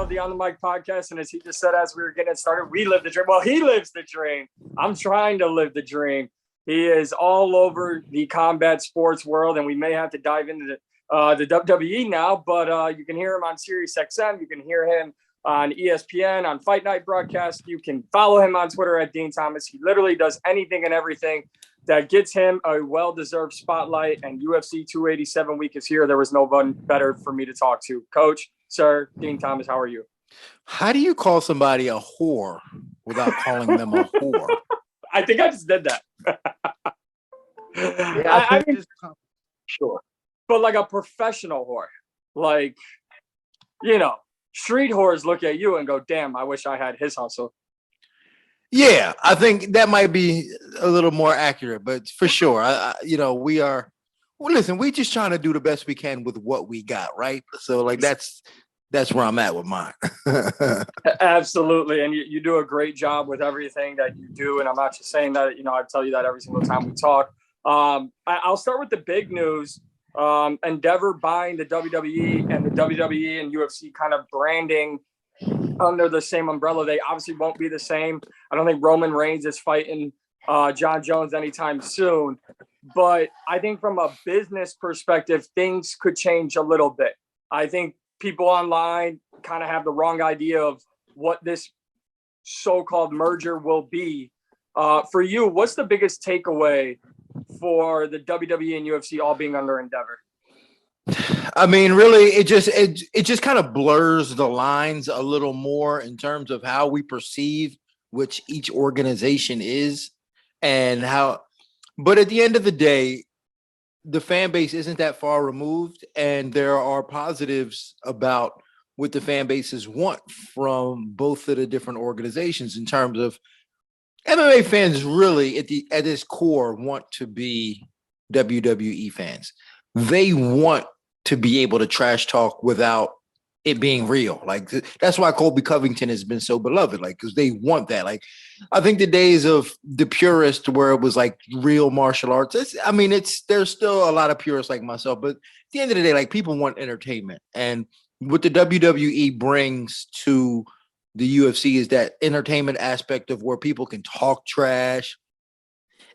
of the On the Mic podcast. And as he just said, as we were getting it started, we live the dream. Well, he lives the dream. I'm trying to live the dream. He is all over the combat sports world, and we may have to dive into the WWE now, but you can hear him on Sirius XM. You can hear him on ESPN, on Fight Night broadcast. You can follow him on Twitter at Dean Thomas. He literally does anything and everything that gets him a well-deserved spotlight, and UFC 287 week is here. There was no one better for me to talk to. Coach, sir, Dean Thomas, how are you? How do you call somebody a whore without calling them a whore? I think I just did that. Yeah, I mean, sure. But like a professional whore. Like, you know, street whores look at you and go, damn, I wish I had his hustle. Yeah, I think that might be a little more accurate, but for sure, we are. Well, listen, we just trying to do the best we can with what we got, right? So, like, that's where I'm at with mine. Absolutely, and you do a great job with everything that you do, and I'm not just saying that. I tell you that every single time we talk. I'll start with the big news. Endeavor buying the WWE, and the WWE and UFC kind of branding under the same umbrella. They obviously won't be the same. I don't think Roman Reigns is fighting John Jones anytime soon. But I think from a business perspective, things could change a little bit. I think people online kind of have the wrong idea of what this so-called merger will be. For you, what's the biggest takeaway for the WWE and UFC all being under Endeavor? I mean, really, it just kind of blurs the lines a little more in terms of how we perceive which each organization is and how. But at the end of the day, the fan base isn't that far removed, and there are positives about what the fan bases want from both of the different organizations in terms of MMA fans. Really, at its core, want to be WWE fans. They want to be able to trash talk without it being real. Like, that's why Colby Covington has been so beloved, like, because they want that. Like, I think the days of the purist where it was like real martial arts, there's still a lot of purists like myself, but at the end of the day, like, people want entertainment. And what the WWE brings to the UFC is that entertainment aspect of where people can talk trash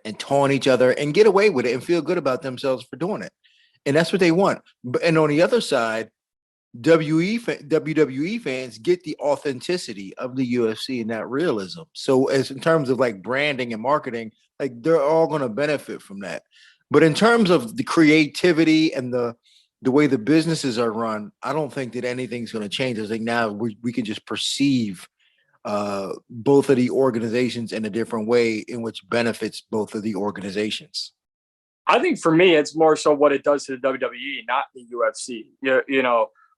and taunt each other and get away with it and feel good about themselves for doing it. And that's what they want. And on the other side, WWE fans get the authenticity of the UFC and that realism. So as in terms of like branding and marketing, like, they're all going to benefit from that. But in terms of the creativity and the way the businesses are run, I don't think that anything's going to change. I think now we can just perceive both of the organizations in a different way in which benefits both of the organizations. I think for me, it's more so what it does to the WWE, not the UFC.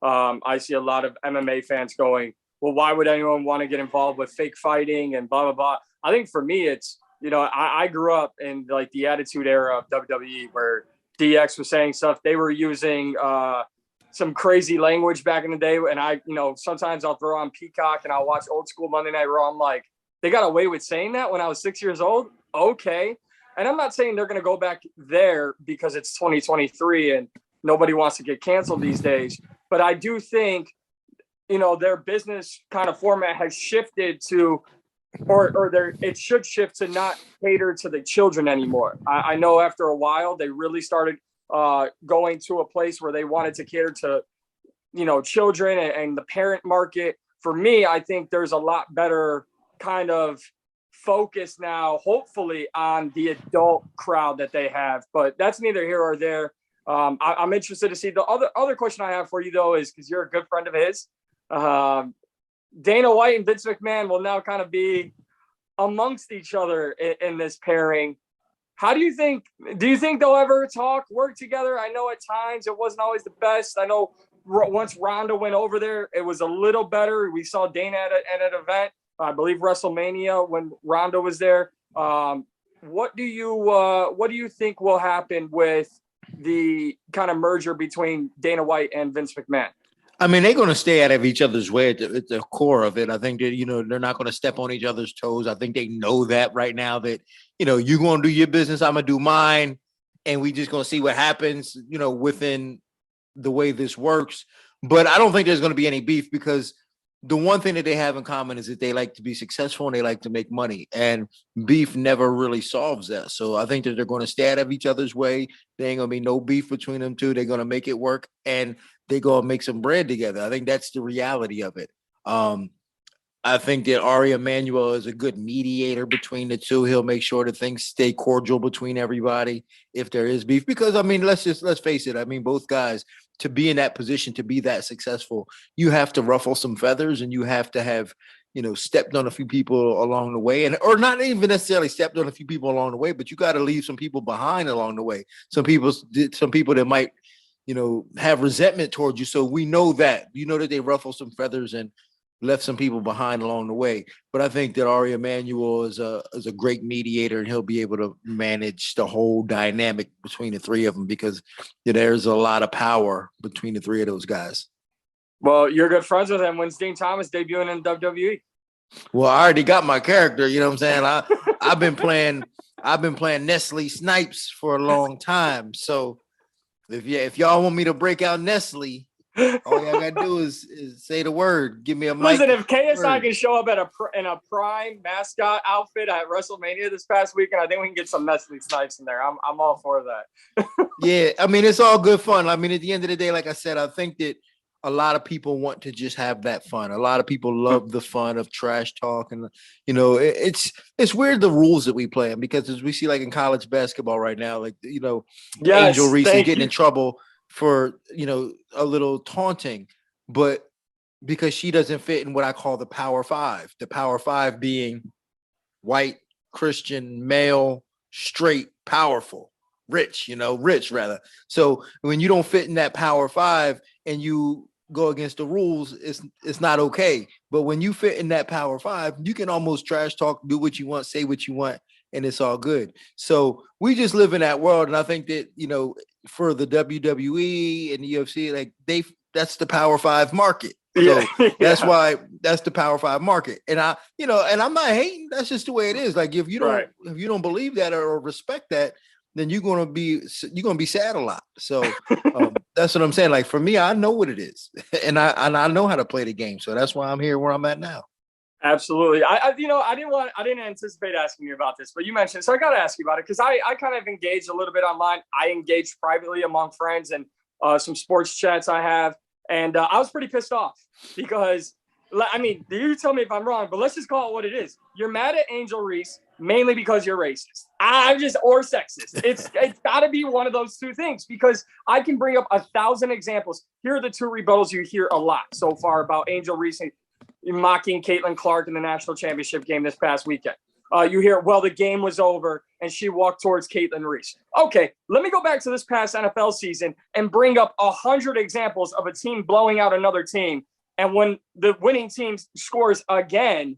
I see a lot of MMA fans going, well, why would anyone want to get involved with fake fighting and blah, blah, blah. I think for me, it's, I grew up in like the Attitude Era of WWE where DX was saying stuff. They were using some crazy language back in the day. And sometimes I'll throw on Peacock and I'll watch old school Monday Night Raw. I'm like, they got away with saying that when I was 6 years old. Okay. And I'm not saying they're going to go back there because it's 2023 and nobody wants to get canceled these days. But I do think, their business kind of format has shifted to, it should shift to not cater to the children anymore. I know after a while, they really started going to a place where they wanted to cater to, children and the parent market. For me, I think there's a lot better kind of focus now, hopefully, on the adult crowd that they have, but that's neither here or there. I'm interested to see. The other question I have for you, though, is because you're a good friend of his. Dana White and Vince McMahon will now kind of be amongst each other in this pairing. Do you think they'll ever work together? I know at times it wasn't always the best. I know once Ronda went over there, it was a little better. We saw Dana at an event, I believe WrestleMania, when Ronda was there. What do you think will happen with the kind of merger between Dana White and Vince McMahon? I mean, they're going to stay out of each other's way at the core of it. I think that, they're not going to step on each other's toes. I think they know that right now that, you're going to do your business, I'm going to do mine, and we just going to see what happens, within the way this works. But I don't think there's going to be any beef because the one thing that they have in common is that they like to be successful and they like to make money. And beef never really solves that. So I think that they're going to stay out of each other's way. There ain't going to be no beef between them two. They're going to make it work and they're going to make some bread together. I think that's the reality of it. I think that Ari Emanuel is a good mediator between the two. He'll make sure that things stay cordial between everybody if there is beef. Because I mean, let's face it. I mean, both guys, to be in that position, to be that successful, you have to ruffle some feathers and you have to have, stepped on a few people along the way, and or not even necessarily stepped on a few people along the way, but you got to leave some people behind along the way. Some people that might, have resentment towards you. So we know that, that they ruffle some feathers and left some people behind along the way. But I think that Ari Emanuel is a great mediator, and he'll be able to manage the whole dynamic between the three of them because there's a lot of power between the three of those guys. Well, you're good friends with him. When's Dean Thomas debuting in WWE? Well, I already got my character. You know what I'm saying? I've been playing Nestle Snipes for a long time. So if y'all want me to break out Nestle, all y'all gotta do is say the word. Give me a mic. Listen, if KSI can show up in a prime mascot outfit at WrestleMania this past weekend, I think we can get some Nestle Snipes in there. I'm all for that. Yeah, I mean, it's all good fun. I mean, at the end of the day, like I said, I think that a lot of people want to just have that fun. A lot of people love the fun of trash talk, and it's weird the rules that we play, because as we see, like in college basketball right now, like yes, Angel Reese is getting in trouble for a little taunting, but because she doesn't fit in what I call the Power Five. The Power Five being white, Christian, male, straight, powerful, rich rather. So when you don't fit in that Power Five and you go against the rules, it's not okay. But when you fit in that Power Five, you can almost trash talk, do what you want, say what you want, and it's all good. So we just live in that world, and I think that for the WWE and the UFC, like that's the Power Five market. So that's why that's the Power Five market. And and I'm not hating. That's just the way it is. Like if you don't believe that or respect that, then you're gonna be sad a lot. So that's what I'm saying. Like for me, I know what it is, and I know how to play the game. So that's why I'm here where I'm at now. Absolutely. I didn't anticipate asking you about this, but you mentioned, so I got to ask you about it because I kind of engaged a little bit online. I engaged privately among friends and some sports chats I have. And I was pretty pissed off because, I mean, you tell me if I'm wrong, but let's just call it what it is. You're mad at Angel Reese mainly because you're racist. Or sexist. It's got to be one of those two things, because I can bring up 1,000 examples. Here are the two rebuttals you hear a lot so far about Angel Reese mocking Caitlin Clark in the national championship game this past weekend. You hear, well, the game was over and she walked towards Caitlin Reese. Okay, let me go back to this past NFL season and bring up 100 examples of a team blowing out another team. And when the winning team scores again,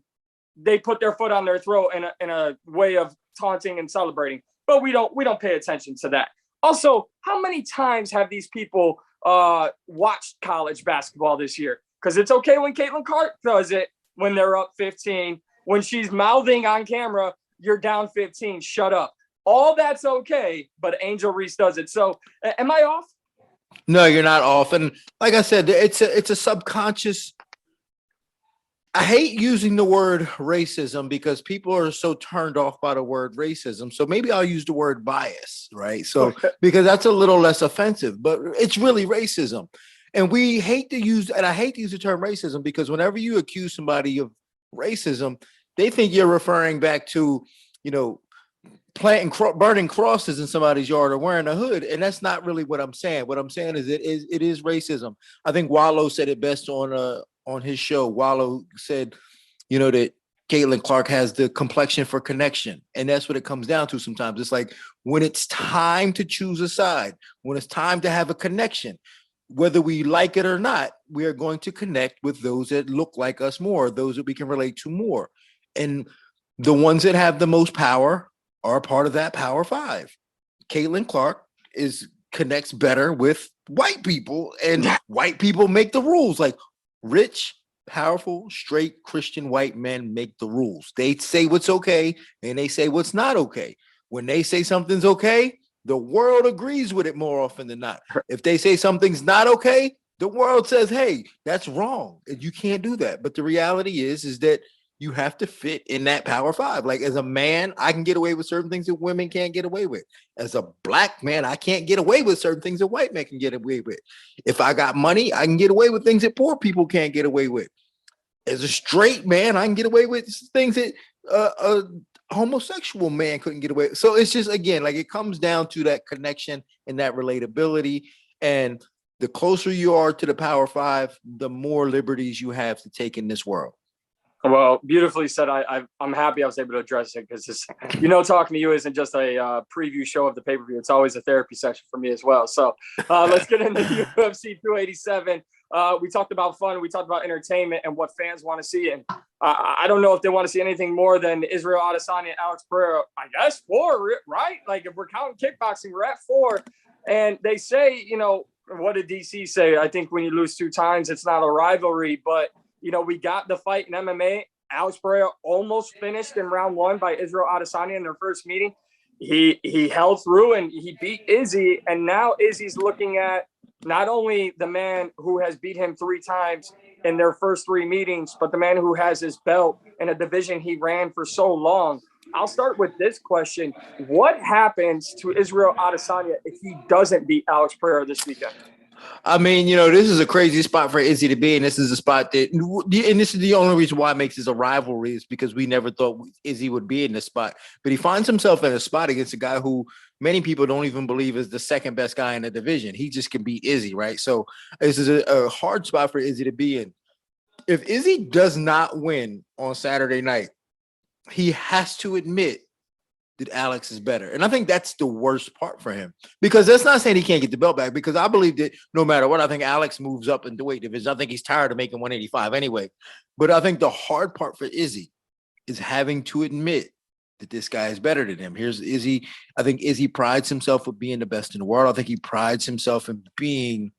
they put their foot on their throat in a way of taunting and celebrating. But we don't pay attention to that. Also, how many times have these people watched college basketball this year? Because it's okay when Caitlin Clark does it when they're up 15. When she's mouthing on camera, you're down 15, shut up. All that's okay, but Angel Reese does it. So am I off? No, you're not off. And like I said, it's a subconscious. I hate using the word racism because people are so turned off by the word racism. So maybe I'll use the word bias, right? So because that's a little less offensive, but it's really racism. And I hate to use the term racism because whenever you accuse somebody of racism, they think you're referring back to, burning crosses in somebody's yard or wearing a hood. And that's not really what I'm saying. What I'm saying is it is racism. I think Wallow said it best on his show. Wallow said, that Caitlin Clark has the complexion for connection. And that's what it comes down to sometimes. It's like when it's time to choose a side, when it's time to have a connection, whether we like it or not, we are going to connect with those that look like us more, those that we can relate to more. And the ones that have the most power are part of that Power Five. Caitlin Clark connects better with white people, and white people make the rules. Like rich, powerful, straight Christian white men make the rules. They say what's okay and they say what's not okay. When they say something's okay, the world agrees with it more often than not. If they say something's not okay, The world says, hey, that's wrong. You can't do that. But the reality is that you have to fit in that power five. Like as a man, I can get away with certain things that women can't get away with. As a black man, I can't get away with certain things that white men can get away with. If I got money, I can get away with things that poor people can't get away with. As a straight man, I can get away with things that a homosexual man couldn't get away with. So it's just, again, like it comes down to that connection and that relatability. And the closer you are to the power five, the more liberties you have to take in this world. Well, beautifully said. I'm happy I was able to address it because, talking to you isn't just a preview show of the pay-per-view. It's always a therapy session for me as well. So let's get into UFC 287. We talked about fun. We talked about entertainment and what fans want to see. And I don't know if they want to see anything more than Israel Adesanya and Alex Pereira. I guess 4, right? Like if we're counting kickboxing, we're at 4. And they say, what did DC say? I think when you lose 2 times, it's not a rivalry. But, we got the fight in MMA. Alex Pereira almost finished in round 1 by Israel Adesanya in their first meeting. He held through and he beat Izzy. And now Izzy's looking at not only the man who has beat him 3 times in their first 3 meetings, but the man who has his belt in a division he ran for so long. I'll start with this question. What happens to Israel Adesanya if he doesn't beat Alex Pereira this weekend? I mean, this is a crazy spot for Izzy to be, and this is a spot that, and this is the only reason why it makes this a rivalry, is because we never thought Izzy would be in this spot. But he finds himself in a spot against a guy who many people don't even believe is the second best guy in the division. He just can beat Izzy, right? So this is a hard spot for Izzy to be in. If Izzy does not win on Saturday night, he has to admit that Alex is better. And I think that's the worst part for him, because that's not saying he can't get the belt back, because I believe that no matter what, I think Alex moves up in the weight division. I think he's tired of making 185 anyway. But I think the hard part for Izzy is having to admit that this guy is better than him. Here's Izzy. I think Izzy prides himself with being the best in the world. I think he prides himself in being,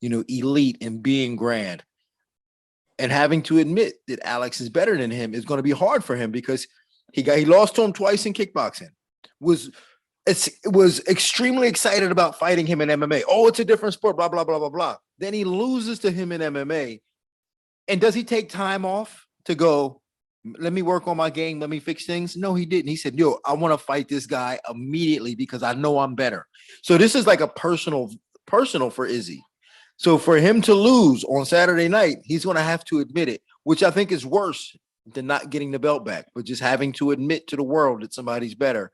elite and being grand. And having to admit that Alex is better than him is going to be hard for him, because he lost to him twice in kickboxing. Was extremely excited about fighting him in MMA. Oh, it's a different sport, blah, blah, blah, blah, blah. Then he loses to him in MMA. And does he take time off to go, let me work on my game, let me fix things? No, he didn't. He said, I want to fight this guy immediately because I know I'm better. So this is like a personal for Izzy. So for him to lose on Saturday night, he's going to have to admit it, which I think is worse than not getting the belt back, but just having to admit to the world that somebody's better.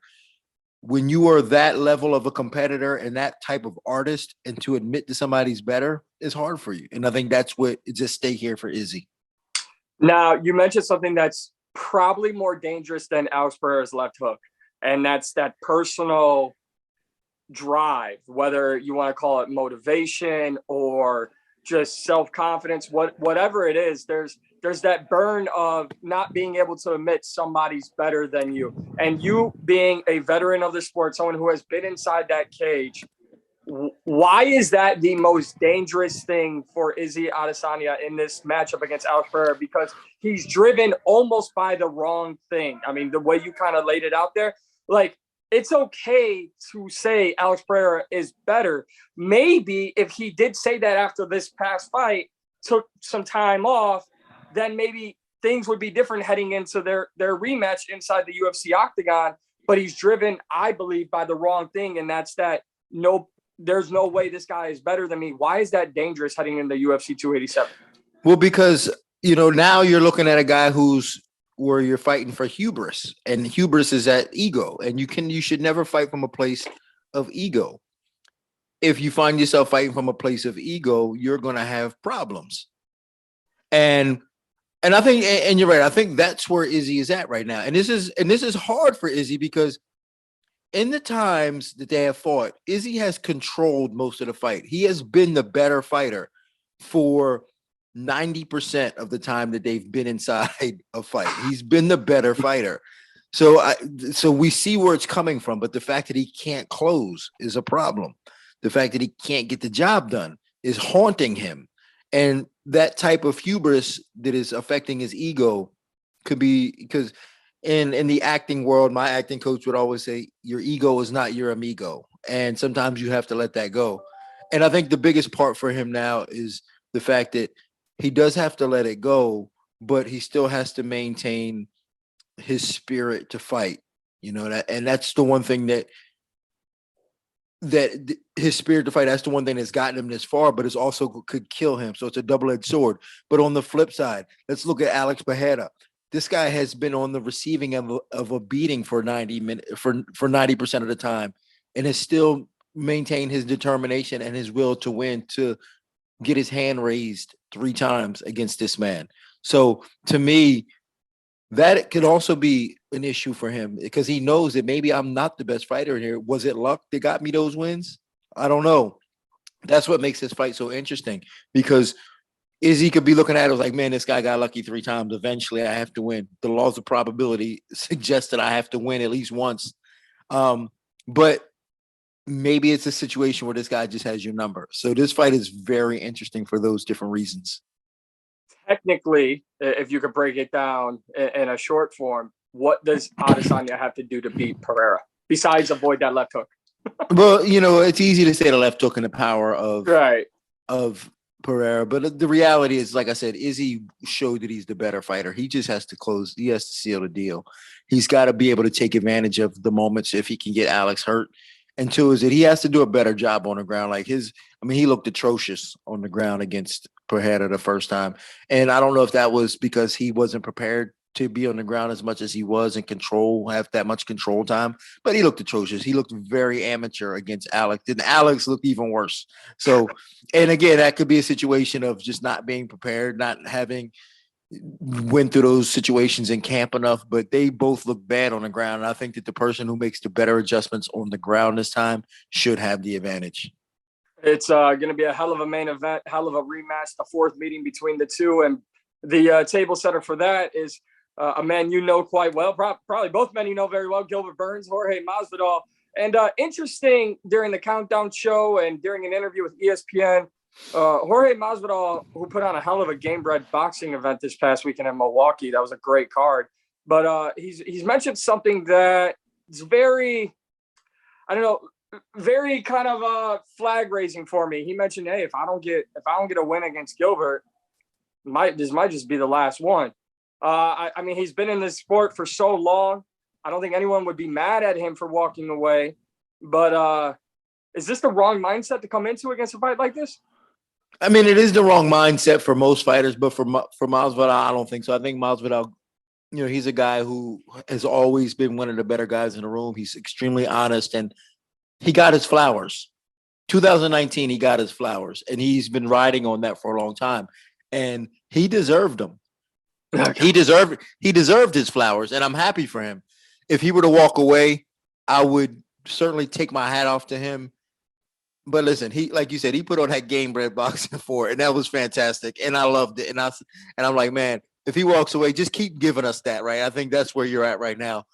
When you are that level of a competitor and that type of artist, and to admit that somebody's better is hard for you. And I think that's what it's a stake here for Izzy. Now, you mentioned something that's probably more dangerous than Alex Pereira's left hook, and that's that personal drive, whether you want to call it motivation or just self-confidence, whatever it is. There's that burn of not being able to admit somebody's better than you. And you being a veteran of the sport, someone who has been inside that cage, why is that the most dangerous thing for Izzy Adesanya in this matchup against Alex Pereira? Because he's driven almost by the wrong thing. I mean, the way you kind of laid it out there, like, it's okay to say Alex Pereira is better. Maybe if he did say that after this past fight, took some time off, then maybe things would be different heading into their rematch inside the UFC octagon. But he's driven, I believe, by the wrong thing, and that's that there's no way this guy is better than me. Why is that dangerous heading into UFC 287? Well, because, now you're looking at a guy where you're fighting for hubris, and hubris is that ego, and you should never fight from a place of ego. If you find yourself fighting from a place of ego, you're going to have problems. And I think, and you're right, I think that's where Izzy is at right now. And this is hard for Izzy, because in the times that they have fought, Izzy has controlled most of the fight. He has been the better fighter for 90% of the time that they've been inside a fight. He's been the better fighter. So we see where it's coming from, but the fact that he can't close is a problem. The fact that he can't get the job done is haunting him. And that type of hubris that is affecting his ego could be, because in the acting world, my acting coach would always say, your ego is not your amigo. And sometimes you have to let that go. And I think the biggest part for him now is the fact that he does have to let it go, but he still has to maintain his spirit to fight. You know that, and that's the one thing that his spirit to fight. That's the one thing that's gotten him this far, but it's also could kill him. So it's a double-edged sword. But on the flip side, let's look at Alex Pereira. This guy has been on the receiving end of a beating for 90 minutes for 90% of the time, and has still maintained his determination and his will to win, to get his hand raised 3 times against this man. So to me, that could also be an issue for him because he knows that maybe I'm not the best fighter in here. Was it luck that got me those wins? I don't know. That's what makes this fight so interesting, because Izzy could be looking at it like, man, this guy got lucky 3 times. Eventually, I have to win. The laws of probability suggest that I have to win at least once. But maybe it's a situation where this guy just has your number. So this fight is very interesting for those different reasons. Technically, if you could break it down in a short form, what does Adesanya have to do to beat Pereira besides avoid that left hook? Well, it's easy to say the left hook and the power of Pereira, but the reality is, like I said, Izzy showed that he's the better fighter. He just has to close. He has to seal the deal. He's got to be able to take advantage of the moments if he can get Alex hurt. And 2 is that he has to do a better job on the ground. He looked atrocious on the ground against Pereira the first time. And I don't know if that was because he wasn't prepared to be on the ground as much as he was and have that much control time, but he looked atrocious. He looked very amateur against Alex, and Alex looked even worse. So, and again, that could be a situation of just not being prepared, not having went through those situations in camp enough, but they both look bad on the ground. And I think that the person who makes the better adjustments on the ground this time should have the advantage. It's going to be a hell of a main event, hell of a rematch, the 4th meeting between the two. And the table setter for that is a man you know quite well, probably both men you know very well, Gilbert Burns, Jorge Masvidal. And interesting, during the countdown show and during an interview with ESPN, Jorge Masvidal, who put on a hell of a game-bred boxing event this past weekend in Milwaukee. That was a great card. But he's mentioned something that is very, I don't know, very kind of flag raising for me. He mentioned, hey, if I don't get a win against Gilbert, this might just be the last one. I mean, he's been in this sport for so long. I don't think anyone would be mad at him for walking away. But is this the wrong mindset to come into against a fight like this? I mean, it is the wrong mindset for most fighters, but for Masvidal, I don't think so. I think Masvidal, he's a guy who has always been one of the better guys in the room. He's extremely honest, and he got his flowers. 2019, he got his flowers, and he's been riding on that for a long time, and he deserved them. He deserved his flowers, and I'm happy for him. If he were to walk away, I would certainly take my hat off to him. But listen, he, like you said, he put on that game bred boxing for it, and that was fantastic, and I loved it. And I'm like, man, if he walks away, just keep giving us that, right? I think that's where you're at right now.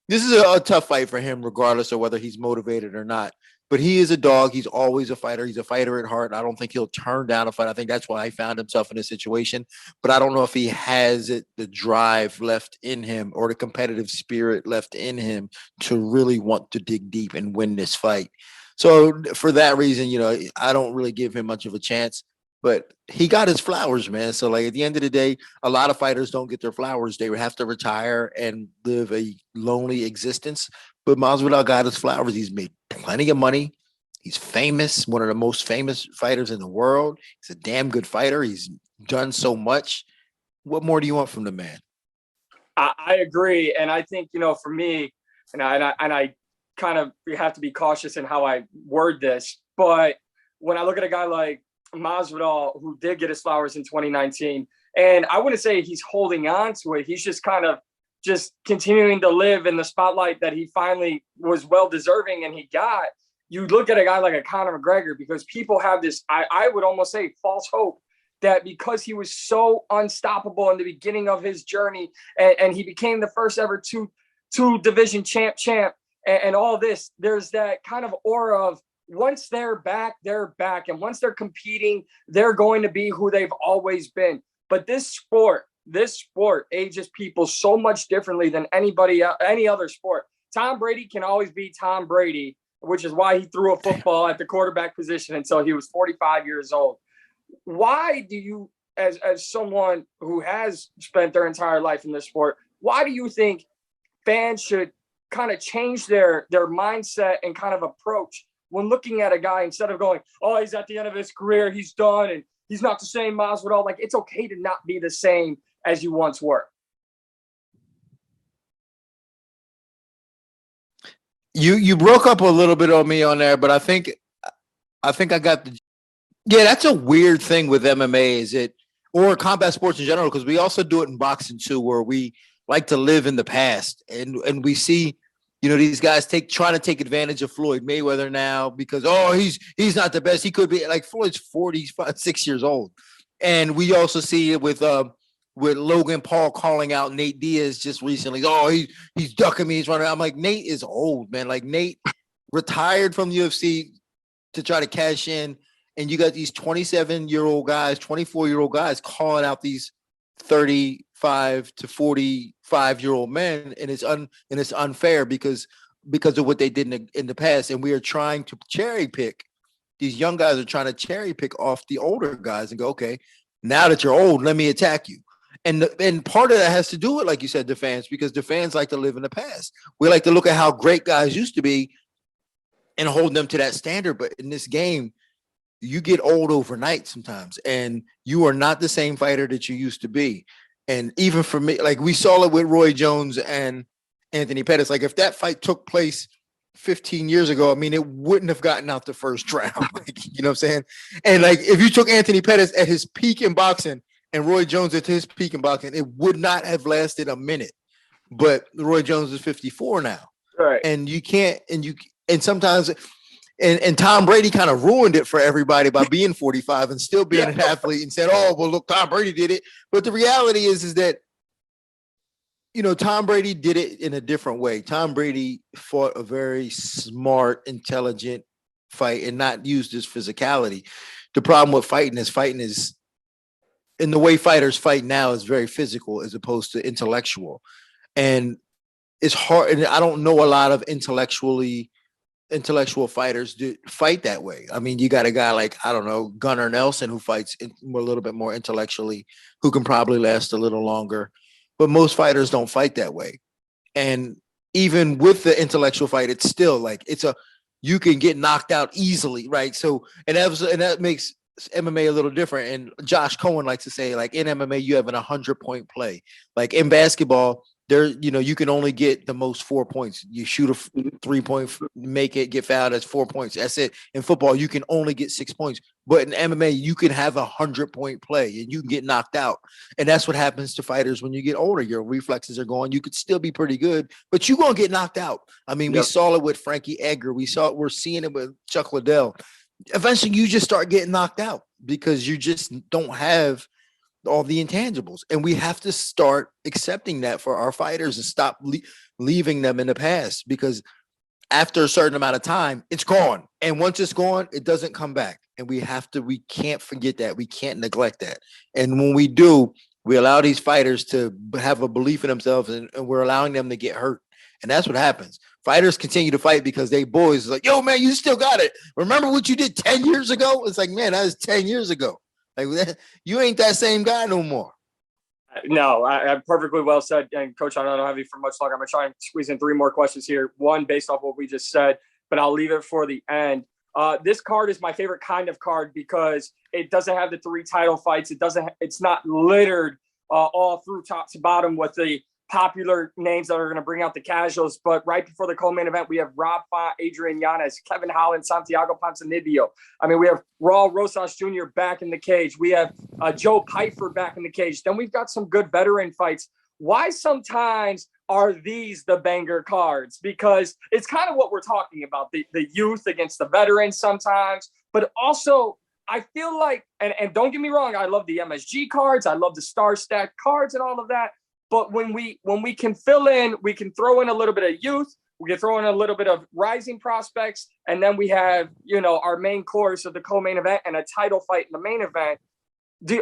This is a tough fight for him, regardless of whether he's motivated or not. But he is a dog. He's always a fighter. He's a fighter at heart. I don't think he'll turn down a fight. I think that's why he found himself in this situation. But I don't know if he has the drive left in him or the competitive spirit left in him to really want to dig deep and win this fight. So for that reason, I don't really give him much of a chance. But he got his flowers, man. So, like, at the end of the day, a lot of fighters don't get their flowers. They would have to retire and live a lonely existence. But Masvidal got his flowers. He's made plenty of money. He's famous, one of the most famous fighters in the world. He's a damn good fighter. He's done so much. What more do you want from the man? I agree. And I think, for me, and I kind of have to be cautious in how I word this. But when I look at a guy like Masvidal, who did get his flowers in 2019, and I wouldn't say he's holding on to it. He's just kind of just continuing to live in the spotlight that he finally was well deserving and he got. You look at a guy like a Conor McGregor, because people have this, I would almost say, false hope that because he was so unstoppable in the beginning of his journey and he became the first ever two division champ and all this, there's that kind of aura of, once they're back, they're back. And once they're competing, they're going to be who they've always been. But this sport ages people so much differently than any other sport. Tom Brady can always be Tom Brady which is why he threw a football at the quarterback position until he was 45 years old. Why do you, as someone who has spent their entire life in this sport, why do you think fans should kind of change their mindset and kind of approach when looking at a guy, instead of going, oh, he's at the end of his career, he's done, and he's not the same Masvidal? Like, it's okay to not be the same as you once were. You broke up a little bit on me on there, but I think I got the. Yeah, that's a weird thing with MMA, is it, or combat sports in general, because we also do it in boxing too, where we like to live in the past, and we see, these guys trying to take advantage of Floyd Mayweather now because, oh, he's not the best. He could be, like, Floyd's 46 years old. And we also see it with Logan Paul calling out Nate Diaz just recently. Oh, he's ducking me. He's running. I'm like, Nate is old, man. Like, Nate retired from the UFC to try to cash in. And you got these 27-year-old guys, 24-year-old guys calling out these 35 to 45-year-old men, and it's unfair because of what they did in the past. And we are trying to cherry pick. These young guys are trying to cherry pick off the older guys and go, okay, now that you're old, let me attack you. And part of that has to do with, like you said, the fans, because the fans like to live in the past. We like to look at how great guys used to be and hold them to that standard. But in this game, you get old overnight sometimes, and you are not the same fighter that you used to be. And even for me, like, we saw it with Roy Jones and Anthony Pettis. Like, if that fight took place 15 years ago, I mean, it wouldn't have gotten out the first round. Like, you know what I'm saying? And, like, if you took Anthony Pettis at his peak in boxing and Roy Jones at his peak in boxing, it would not have lasted a minute. But Roy Jones is 54 now. Right. And you can't, and sometimes, and Tom Brady kind of ruined it for everybody by being 45 and still being an athlete, and said, oh, well, look, Tom Brady did it. But the reality is that, Tom Brady did it in a different way. Tom Brady fought a very smart, intelligent fight and not used his physicality. The problem with fighting is, and the way fighters fight now is very physical as opposed to intellectual. And it's hard. And I don't know a lot of intellectual fighters do fight that way. I mean, you got a guy like, I don't know, Gunnar Nelson, who fights a little bit more intellectually, who can probably last a little longer. But most fighters don't fight that way. And even with the intellectual fight, it's still like, you can get knocked out easily, right? So, and that makes MMA a little different. And Josh Cohen likes to say, like, in MMA, you have an 100-point play. Like, in basketball, there, you can only get the most 4 points. You shoot a 3-point, make it, get fouled, that's 4 points. That's it. In football, you can only get 6 points. But in MMA, you can have 100-point play and you can get knocked out. And that's what happens to fighters when you get older. Your reflexes are going. You could still be pretty good, but you're going to get knocked out. I mean, We saw it with Frankie Edgar. We're seeing it with Chuck Liddell. Eventually, you just start getting knocked out because you just don't have all the intangibles, and we have to start accepting that for our fighters and stop leaving them in the past, because after a certain amount of time, it's gone. And once it's gone, it doesn't come back. And we can't forget that. We can't neglect that. And when we do, we allow these fighters to have a belief in themselves, and we're allowing them to get hurt. And that's what happens. Fighters continue to fight because they boys. It's like, yo, man, you still got it. Remember what you did 10 years ago? It's like, man, that was 10 years ago. Like, you ain't that same guy no more. No, I perfectly well said. And Coach, I don't have you for much longer. I'm going to try and squeeze in 3 more questions here. One based off what we just said, but I'll leave it for the end. This card is my favorite kind of card because it doesn't have the 3 title fights. It's not littered all through top to bottom with the popular names that are going to bring out the casuals. But right before the co-main event, we have Rob Font, Adrian Yanez, Kevin Holland, Santiago Ponzinibbio. I mean, we have Raul Rosas Jr. back in the cage. We have Joe Pyfer back in the cage. Then we've got some good veteran fights. Why sometimes are these the banger cards? Because it's kind of what we're talking about, the youth against the veterans sometimes, but also I feel like, and don't get me wrong, I love the MSG cards. I love the star stack cards and all of that. But when we can fill in, we can throw in a little bit of youth, we can throw in a little bit of rising prospects, and then we have, our main course of the co-main event and a title fight in the main event.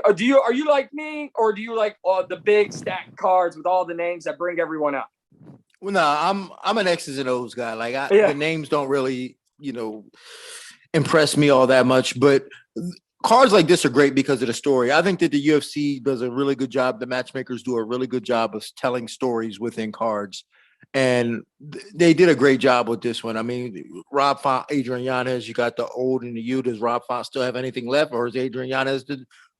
Are you like me, or do you like the big stacked cards with all the names that bring everyone up? Well, no, I'm an X's and O's guy. Like, the names don't really impress me all that much. But cards like this are great because of the story. I think that the UFC does a really good job. The matchmakers do a really good job of telling stories within cards. And they did a great job with this one. I mean, Rob Font, Adrian Yanez, you got the old and the youth. Does Rob Font still have anything left, or is Adrian Yanez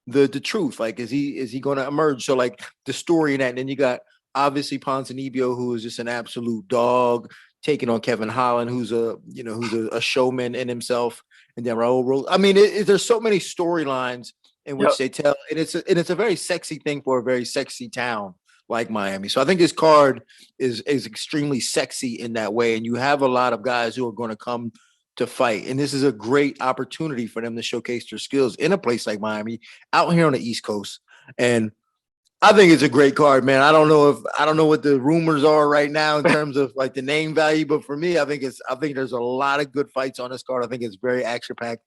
the truth? Like, is he going to emerge? So, like, the story in that. And then you got obviously Ponzinibbio, who is just an absolute dog, taking on Kevin Holland, who's a showman in himself. And then Raul Rose. I mean, there's so many storylines in which they tell, and it's a very sexy thing for a very sexy town like Miami. So I think this card is extremely sexy in that way. And you have a lot of guys who are going to come to fight. And this is a great opportunity for them to showcase their skills in a place like Miami, out here on the East Coast. And I think it's a great card, man. I don't know what the rumors are right now in terms of like the name value, but for me, I think there's a lot of good fights on this card. I think it's very action packed.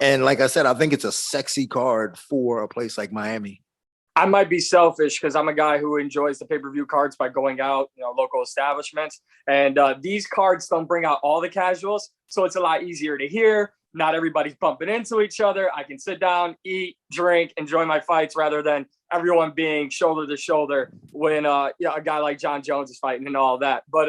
And like I said, I think it's a sexy card for a place like Miami. I might be selfish because I'm a guy who enjoys the pay-per-view cards by going out, local establishments. And these cards don't bring out all the casuals. So it's a lot easier to hear. Not everybody's bumping into each other. I can sit down, eat, drink, enjoy my fights rather than everyone being shoulder to shoulder when a guy like John Jones is fighting and all that. But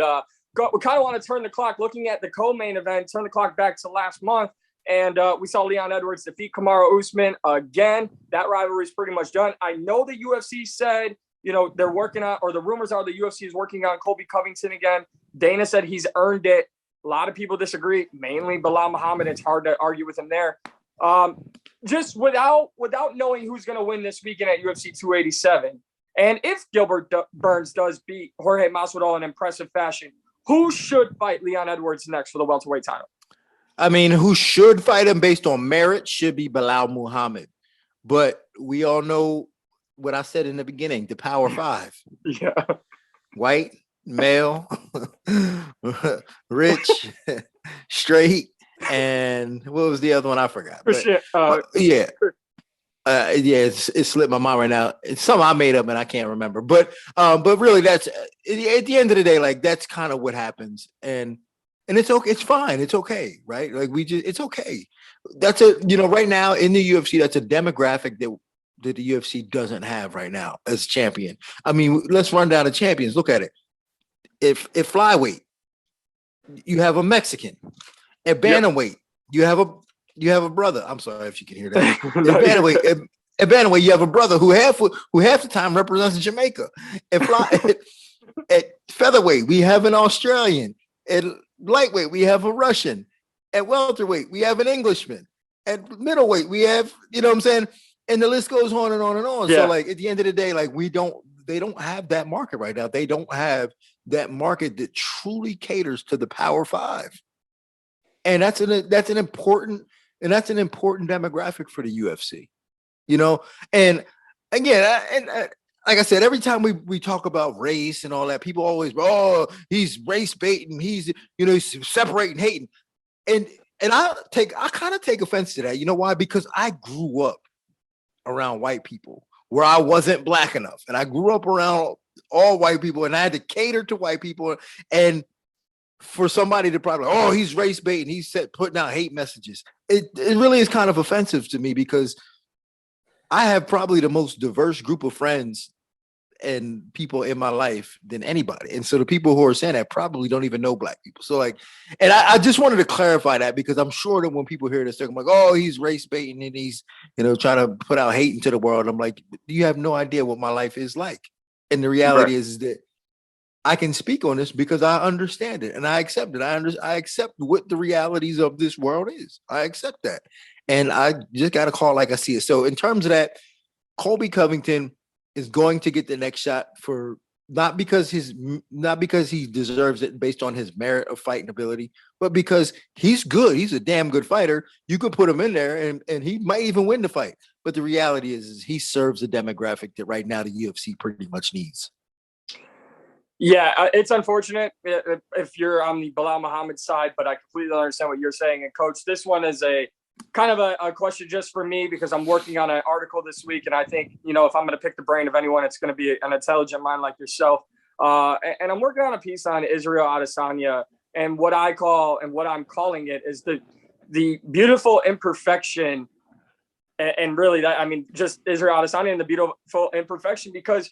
we kind of want to turn the clock, looking at the co-main event, turn the clock back to last month. And we saw Leon Edwards defeat Kamaru Usman again. That rivalry is pretty much done. I know the UFC said, they're working on, or the rumors are the UFC is working on Colby Covington again. Dana said he's earned it. A lot of people disagree, mainly Bilal Muhammad. It's hard to argue with him there. Just without knowing who's going to win this weekend at UFC 287, and if Gilbert Burns does beat Jorge Masvidal in impressive fashion, who should fight Leon Edwards next for the welterweight title? I mean, who should fight him based on merit should be Bilal Muhammad. But we all know what I said in the beginning, the Power Five. Yeah. White, male, rich, straight, and what was the other one? I forgot. But, it slipped my mind right now. It's something I made up and I can't remember. But really, that's at the end of the day, like, that's kind of what happens. And it's okay. It's fine. It's okay. Right. Like, it's okay. That's right now in the UFC, that's a demographic that the UFC doesn't have right now as champion. I mean, let's run down the champions. Look at it. If flyweight, you have a Mexican. At bantamweight, you have a brother. I'm sorry if you can hear that. At bantamweight, you have a brother who half the time represents Jamaica. At featherweight, we have an Australian. At lightweight, we have a Russian. At welterweight, we have an Englishman. At middleweight, we have, what I'm saying? And the list goes on and on and on. Yeah. So, like, at the end of the day, like, they don't have that market right now. They don't have that market that truly caters to the Power Five. And that's an important demographic for the UFC, And again, like I said, every time we talk about race and all that, people always, he's race baiting, he's separating, hating, and I kind of take offense to that. You know why? Because I grew up around white people where I wasn't black enough, and I grew up around all white people, and I had to cater to white people, and for somebody to probably, he's race baiting, he's putting out hate messages. It really is kind of offensive to me because I have probably the most diverse group of friends and people in my life than anybody. And so the people who are saying that probably don't even know black people. So, like, and I just wanted to clarify that because I'm sure that when people hear this, they're like, he's race baiting and he's, trying to put out hate into the world. I'm like, you have no idea what my life is like. And the reality is that I can speak on this because I understand it and I accept it. I accept what the realities of this world is. I accept that. And I just got to call it like I see it. So in terms of that, Colby Covington is going to get the next shot for not because he deserves it based on his merit of fighting ability, but because he's good. He's a damn good fighter. You can put him in there and he might even win the fight. But the reality is he serves a demographic that right now the UFC pretty much needs. Yeah, it's unfortunate if you're on the Bilal Muhammad side, but I completely understand what you're saying. And Coach, this one is a kind of a question just for me because I'm working on an article this week. And I think, if I'm going to pick the brain of anyone, it's going to be an intelligent mind like yourself. And I'm working on a piece on Israel Adesanya and what I'm calling it is the beautiful imperfection. And really, that, I mean, just Israel Adesanya and the beautiful imperfection, because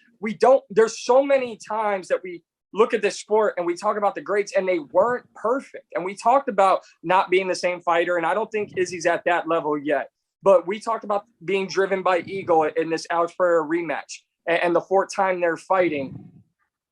there's so many times that we look at this sport and we talk about the greats and they weren't perfect. And we talked about not being the same fighter. And I don't think Izzy's at that level yet. But we talked about being driven by ego in this Alex Pereira rematch and the fourth time they're fighting.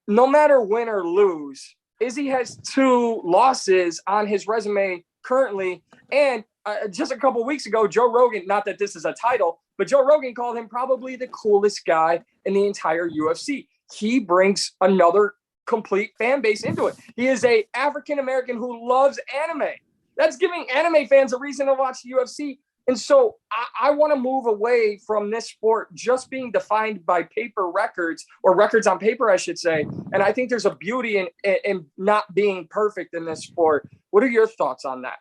No matter win or lose, Izzy has 2 losses on his resume currently. And just a couple of weeks ago, Joe Rogan, not that this is a title, but Joe Rogan called him probably the coolest guy in the entire UFC. He brings another complete fan base into it. He is a African-American who loves anime. That's giving anime fans a reason to watch the UFC. And so I want to move away from this sport just being defined by paper records, or records on paper, I should say. And I think there's a beauty in not being perfect in this sport. What are your thoughts on that?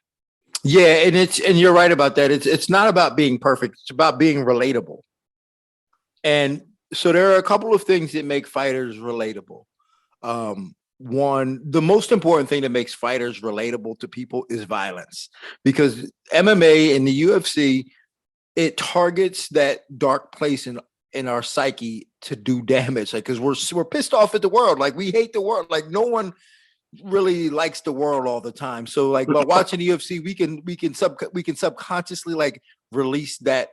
Yeah, and you're right about that. It's not about being perfect. It's about being relatable. And so there are a couple of things that make fighters relatable. One, the most important thing that makes fighters relatable to people is violence, because MMA and the UFC, it targets that dark place in our psyche to do damage. Like, because we're pissed off at the world. Like, we hate the world. Like, no one really likes the world all the time. So like, by watching the UFC, we can subconsciously like release that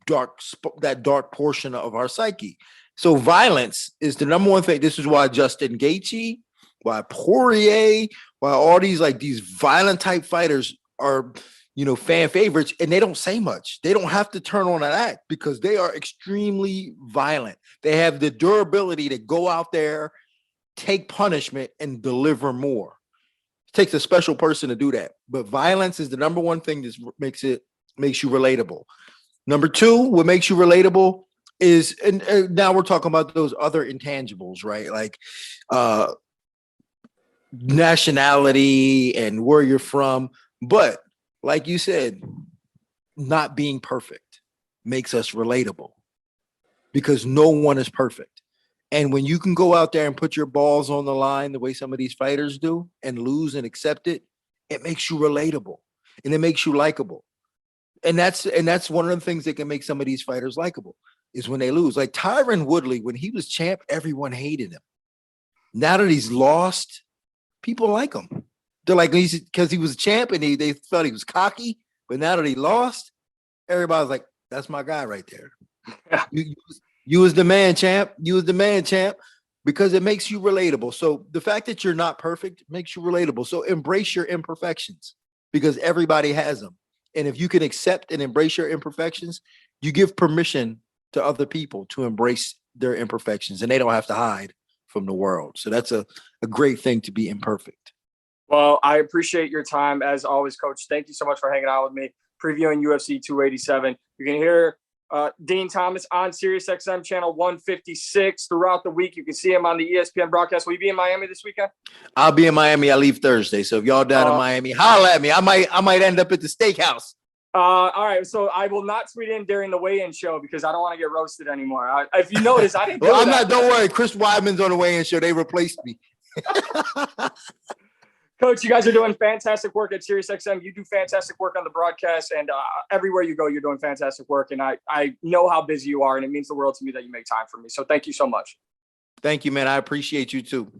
dark portion of our psyche. So violence is the number one thing. This is why Justin Gaethje, why Poirier, why all these violent type fighters are, fan favorites, and they don't say much. They don't have to turn on an act because they are extremely violent. They have the durability to go out there, take punishment, and deliver more. It takes a special person to do that. But violence is the number one thing that makes you relatable. Number 2, what makes you relatable is, and now we're talking about those other intangibles, right? Like nationality and where you're from. But like you said, not being perfect makes us relatable, because no one is perfect. And when you can go out there and put your balls on the line the way some of these fighters do and lose and accept it, it makes you relatable and it makes you likable. And that's one of the things that can make some of these fighters likable, is when they lose. Like Tyron Woodley, when he was champ, everyone hated him. Now that he's lost, people like him. They're like, because he was a champ and they thought he was cocky. But now that he lost, everybody's like, that's my guy right there. You was the man, champ. You was the man, champ, because it makes you relatable. So the fact that you're not perfect makes you relatable. So embrace your imperfections, because everybody has them. And if you can accept and embrace your imperfections, you give permission to other people to embrace their imperfections, and they don't have to hide from the world. So that's a great thing, to be imperfect. Well, I appreciate your time as always, Coach. Thank you so much for hanging out with me, previewing UFC 287. You can hear Dean Thomas on Sirius XM channel 156 throughout the week. You can see him on the ESPN broadcast. Will you be in Miami this weekend? I'll be in Miami. I leave Thursday. So if y'all down in Miami, holla at me. I might end up at the steakhouse. All right. So I will not tweet in during the weigh-in show because I don't want to get roasted anymore. If you notice, I didn't do I'm not. Don't worry. Chris Weidman's on the weigh-in show. They replaced me. Coach, you guys are doing fantastic work at SiriusXM. You do fantastic work on the broadcast, and everywhere you go, you're doing fantastic work. And I know how busy you are, and it means the world to me that you make time for me. So thank you so much. Thank you, man. I appreciate you too.